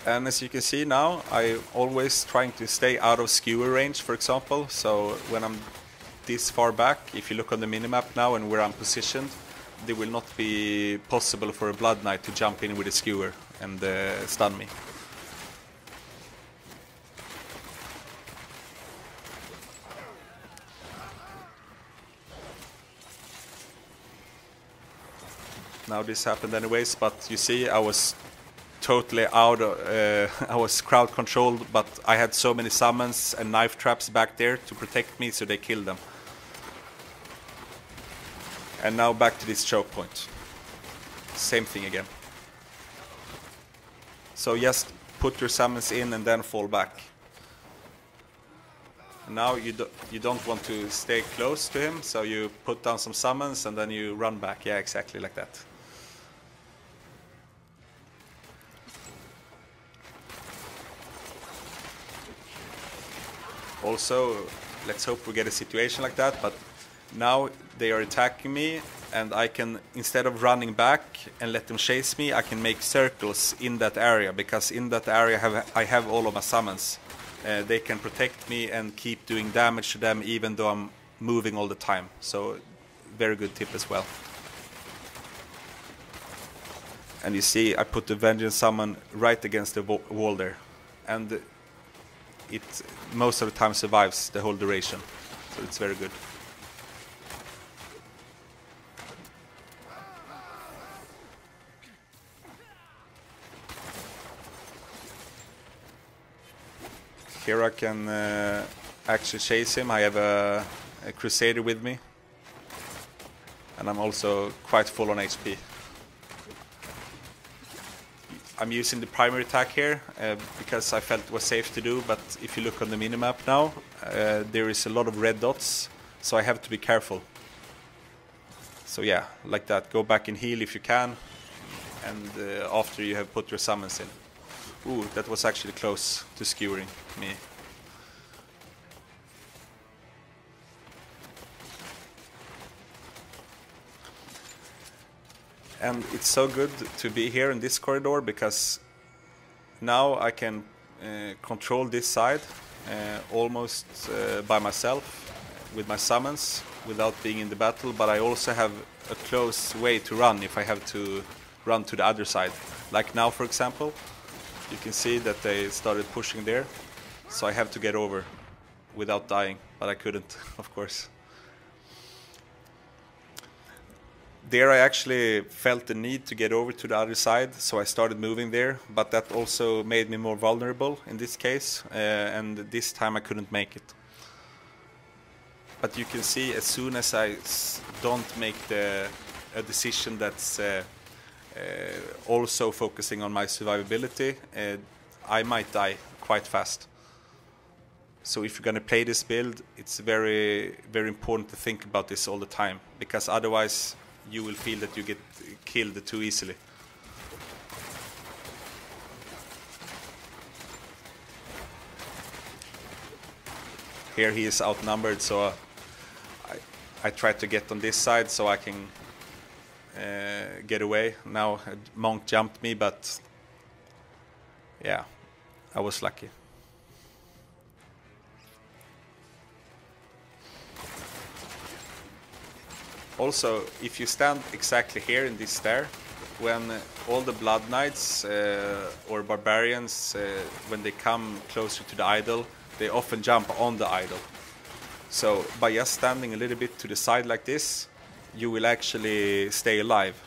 And as you can see now, I'm always trying to stay out of skewer range, for example. So when I'm this far back, if you look on the minimap now and where I'm positioned, it will not be possible for a Blood Knight to jump in with a skewer and stun me. Now this happened anyways, but you see I was totally out of, I was crowd controlled, but I had so many summons and knife traps back there to protect me, so they killed them. And now back to this choke point. Same thing again. So just put your summons in and then fall back. And now you don't want to stay close to him, so you put down some summons and then you run back. Yeah, exactly like that. Also, let's hope we get a situation like that, but now they are attacking me, and I can, instead of running back and let them chase me, I can make circles in that area, because in that area I have all of my summons. They can protect me and keep doing damage to them even though I'm moving all the time. So, very good tip as well. And you see, I put the Vengeance Summon right against the wall there. And it most of the time survives the whole duration. So it's very good. Here I can actually chase him. I have a Crusader with me. And I'm also quite full on HP. I'm using the primary attack here because I felt it was safe to do, but if you look on the minimap now, there is a lot of red dots, so I have to be careful. So yeah, like that. Go back and heal if you can, and after you have put your summons in. Ooh, that was actually close to skewering me. And it's so good to be here in this corridor, because now I can control this side almost by myself with my summons without being in the battle, but I also have a close way to run if I have to run to the other side. Like now, for example, you can see that they started pushing there, so I have to get over without dying, but I couldn't, of course. There I actually felt the need to get over to the other side, so I started moving there, but that also made me more vulnerable in this case, and this time I couldn't make it. But you can see, as soon as I don't make a decision that's also focusing on my survivability, I might die quite fast. So if you're going to play this build, it's very, very important to think about this all the time, because otherwise you will feel that you get killed too easily. Here he is outnumbered, so I try to get on this side so I can get away. Now a monk jumped me, but yeah, I was lucky. Also, if you stand exactly here in this stair, when all the Blood Knights or Barbarians, when they come closer to the idol, they often jump on the idol. So by just standing a little bit to the side like this, you will actually stay alive.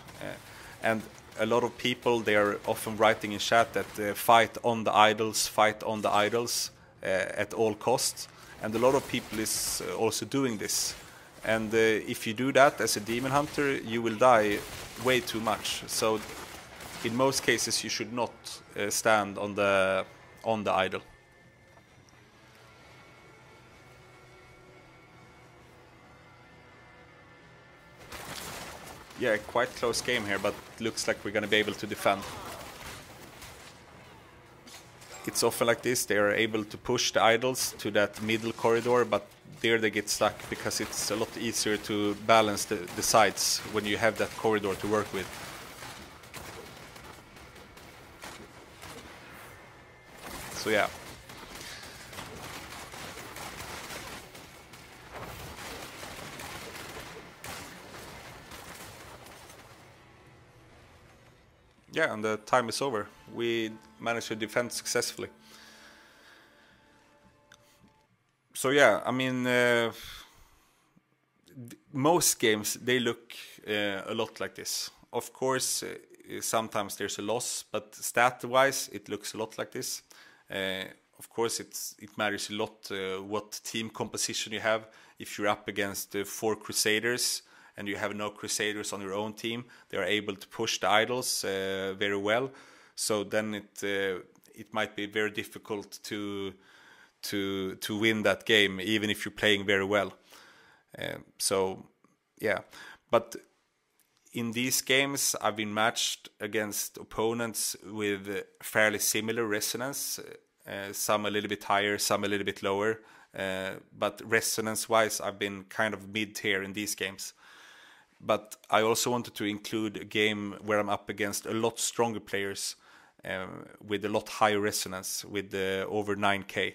And a lot of people, they are often writing in chat that fight on the idols at all costs, and a lot of people is also doing this. And if you do that as a demon hunter, you will die way too much. So in most cases you should not stand on the idol. Yeah, quite close game here, but looks like we're gonna be able to defend. It's often like this, they are able to push the idols to that middle corridor, but there they get stuck because it's a lot easier to balance the sides when you have that corridor to work with. So yeah. Yeah, and the time is over. We managed to defend successfully. So yeah, I mean, most games, they look a lot like this. Of course, sometimes there's a loss, but stat-wise, it looks a lot like this. Of course, it matters a lot what team composition you have. If you're up against 4 Crusaders, and you have no Crusaders on your own team, they are able to push the idols very well. So then it might be very difficult to win that game, even if you're playing very well. So yeah, but in these games I've been matched against opponents with fairly similar resonance, some a little bit higher, some a little bit lower, but resonance wise I've been kind of mid-tier in these games. But I also wanted to include a game where I'm up against a lot stronger players with a lot higher resonance, with over 9k,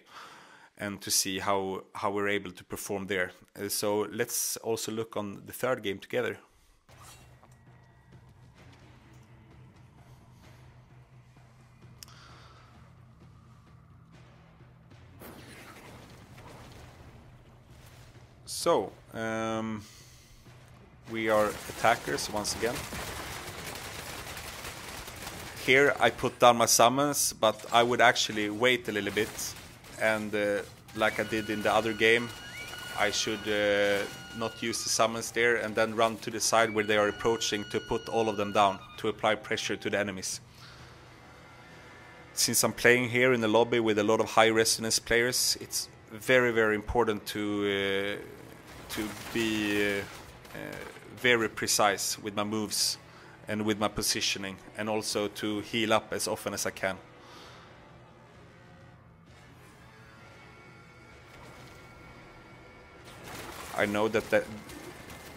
and to see how we're able to perform there. So let's also look on the third game together. So we are attackers once again. Here I put down my summons, but I would actually wait a little bit, and like I did in the other game, I should not use the summons there and then run to the side where they are approaching to put all of them down, to apply pressure to the enemies. Since I'm playing here in the lobby with a lot of high resonance players, it's very, very important to be very precise with my moves and with my positioning, and also to heal up as often as I can. I know that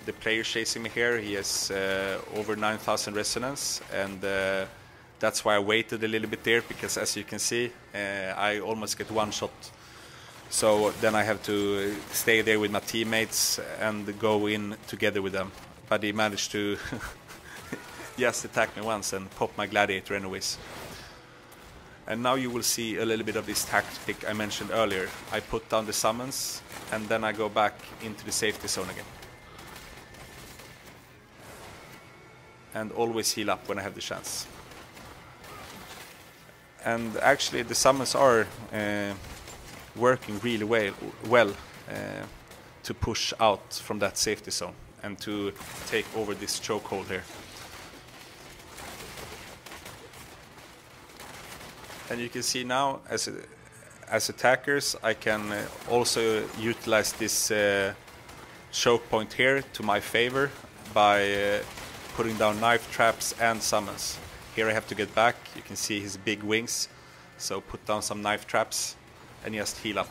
the player chasing me here, he has over 9,000 resonance, and that's why I waited a little bit there, because as you can see, I almost get one shot. So then I have to stay there with my teammates and go in together with them. But he managed to just attack me once and pop my gladiator anyways. And now you will see a little bit of this tactic I mentioned earlier. I put down the summons and then I go back into the safety zone again. And always heal up when I have the chance. And actually the summons are working really well to push out from that safety zone and to take over this chokehold here. And you can see now, as attackers, I can also utilize this choke point here to my favor by putting down knife traps and summons. Here I have to get back. You can see his big wings, so put down some knife traps and just heal up.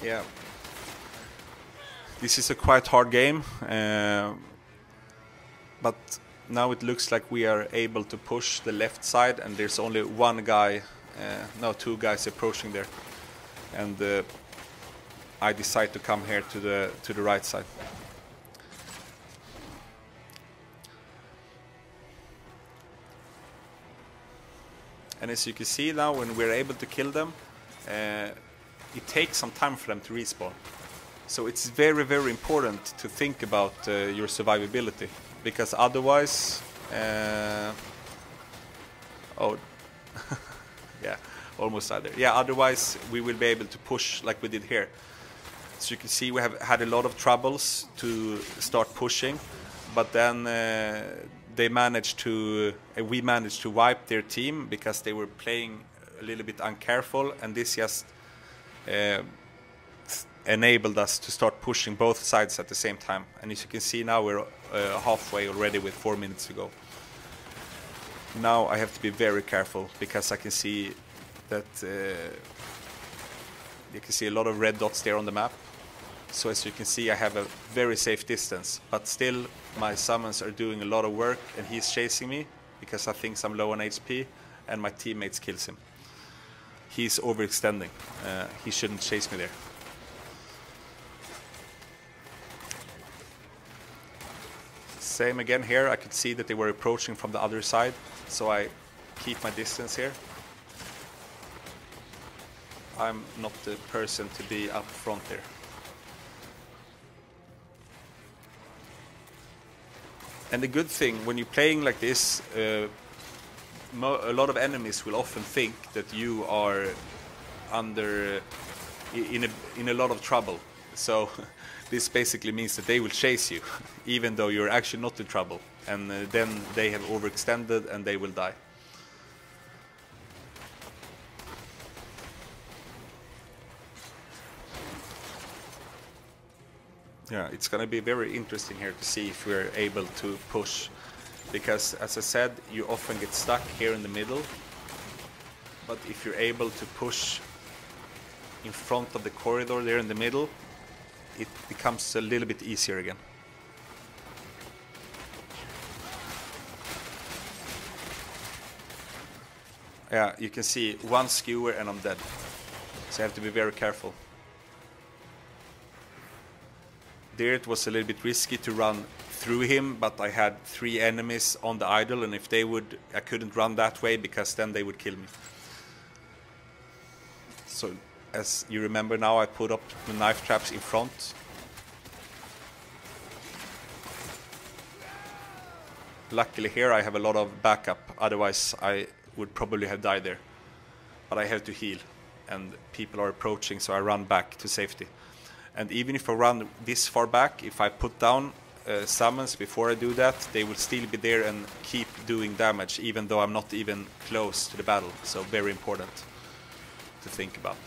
Yeah, this is a quite hard game, but now it looks like we are able to push the left side, and there's only one guy, no, 2 guys approaching there, and I decide to come here to the right side. And as you can see now, when we're able to kill them, it takes some time for them to respawn. So it's very, very important to think about your survivability, because otherwise, oh, yeah, almost either. Yeah, otherwise we will be able to push like we did here. So you can see we have had a lot of troubles to start pushing, but then we managed to wipe their team because they were playing a little bit uncareful, and this just enabled us to start pushing both sides at the same time. And as you can see now, we're halfway already with 4 minutes to go. Now I have to be very careful because I can see that you can see a lot of red dots there on the map. So as you can see, I have a very safe distance, but still my summons are doing a lot of work, and he's chasing me because I think I'm low on HP, and my teammates kills him. He's overextending. He shouldn't chase me there. Same again here. I could see that they were approaching from the other side, so I keep my distance here. I'm not the person to be up front there. And the good thing, when you're playing like this, a lot of enemies will often think that you are in a lot of trouble. So this basically means that they will chase you, even though you're actually not in trouble. And then they have overextended and they will die. Yeah, it's going to be very interesting here to see if we're able to push. Because, as I said, you often get stuck here in the middle. But if you're able to push in front of the corridor there in the middle, it becomes a little bit easier again. Yeah, you can see one skewer and I'm dead. So I have to be very careful. There it was a little bit risky to run through him, but I had 3 enemies on the idol, and if they would, I couldn't run that way because then they would kill me. So as you remember now, I put up the knife traps in front. Luckily here I have a lot of backup, otherwise I would probably have died there. But I have to heal, and people are approaching, so I run back to safety. And even if I run this far back, if I put down summons before I do that, they will still be there and keep doing damage, even though I'm not even close to the battle. So very important to think about.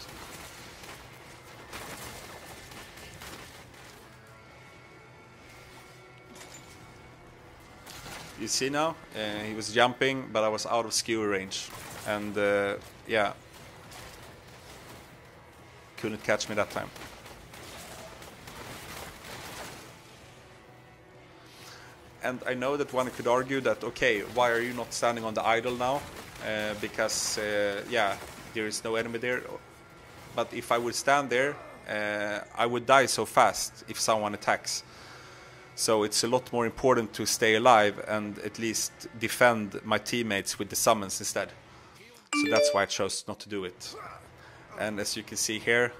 You see now, he was jumping, but I was out of skewer range. And yeah, couldn't catch me that time. And I know that one could argue that, okay, why are you not standing on the idol now? Because, yeah, there is no enemy there. But if I would stand there, I would die so fast if someone attacks. So it's a lot more important to stay alive and at least defend my teammates with the summons instead. So that's why I chose not to do it. And as you can see here,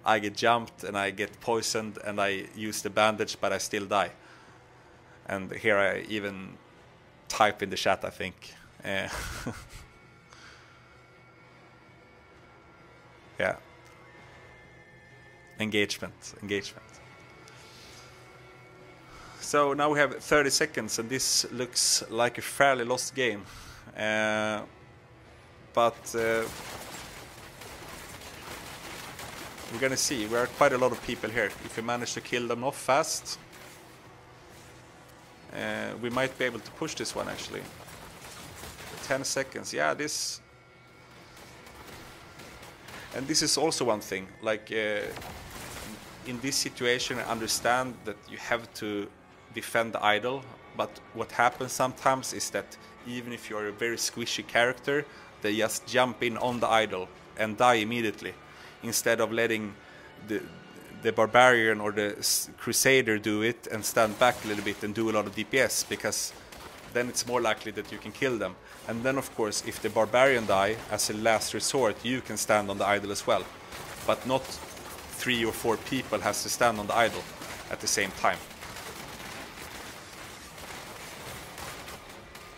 I get jumped and I get poisoned and I use the bandage, but I still die. And here I even type in the chat, I think. Yeah. Engagement. So now we have 30 seconds, and this looks like a fairly lost game. But we're gonna see. There are quite a lot of people here. If we manage to kill them off fast, we might be able to push this one actually. 10 seconds, yeah, this... And this is also one thing, like in this situation I understand that you have to defend the idol, but what happens sometimes is that even if you're a very squishy character, they just jump in on the idol and die immediately, instead of letting the barbarian or the crusader do it and stand back a little bit and do a lot of DPS, because then it's more likely that you can kill them. And then of course, if the barbarian die, as a last resort, you can stand on the idol as well. But not 3 or 4 people has to stand on the idol at the same time.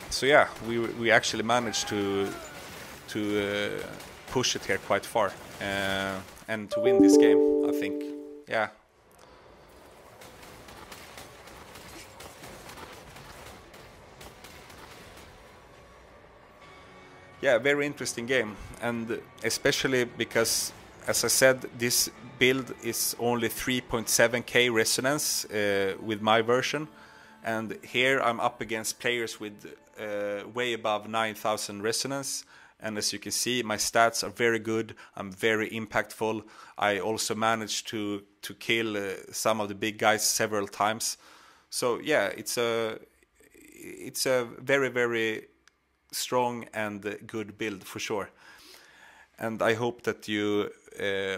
So yeah, we actually managed to push it here quite far and to win this game, I think. Yeah. Yeah, very interesting game, and especially because, as I said, this build is only 3.7k resonance with my version, and here I'm up against players with way above 9,000 resonance, and as you can see, my stats are very good. I'm very impactful. I also managed to kill some of the big guys several times. So yeah, it's a very, very strong and good build for sure. And I hope that you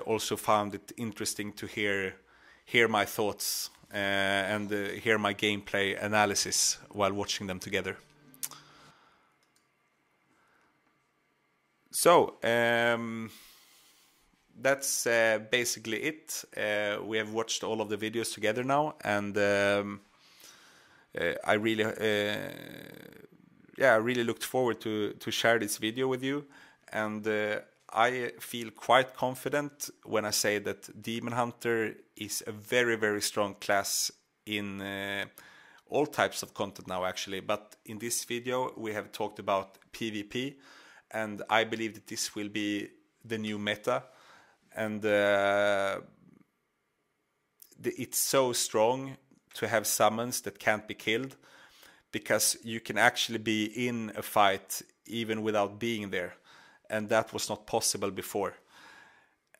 also found it interesting to hear my thoughts and hear my gameplay analysis while watching them together. So that's basically it. We have watched all of the videos together now, and I really looked forward to share this video with you, and I feel quite confident when I say that Demon Hunter is a very, very strong class in all types of content now actually, but in this video we have talked about PvP, and I believe that this will be the new meta, and it's so strong to have summons that can't be killed, because you can actually be in a fight even without being there, and that was not possible before.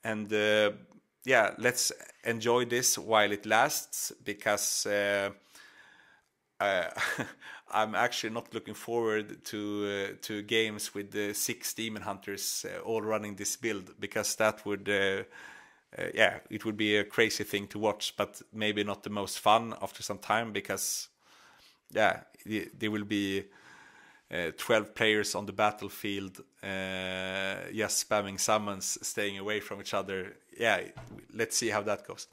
And yeah, let's enjoy this while it lasts, because I'm actually not looking forward to games with 6 Demon Hunters all running this build, because that would yeah, it would be a crazy thing to watch, but maybe not the most fun after some time, because yeah, there will be 12 players on the battlefield just spamming summons, staying away from each other. Yeah, let's see how that goes.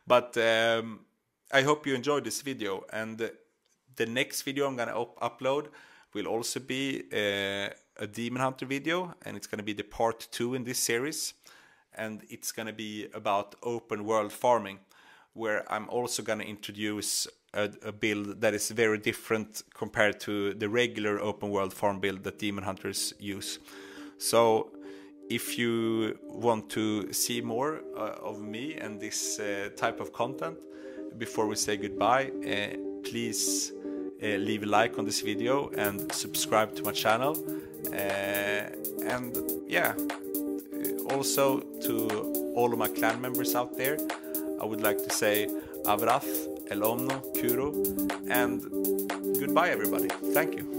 But I hope you enjoyed this video, and the next video I'm gonna upload will also be a Demon Hunter video, and it's gonna be the part 2 in this series, and it's gonna be about open world farming, where I'm also gonna introduce a build that is very different compared to the regular open world farm build that Demon Hunters use. So if you want to see more of me and this type of content before we say goodbye, please leave a like on this video and subscribe to my channel, and yeah, also to all of my clan members out there, I would like to say Avrath, El Omno, Kuro, and goodbye everybody. Thank you.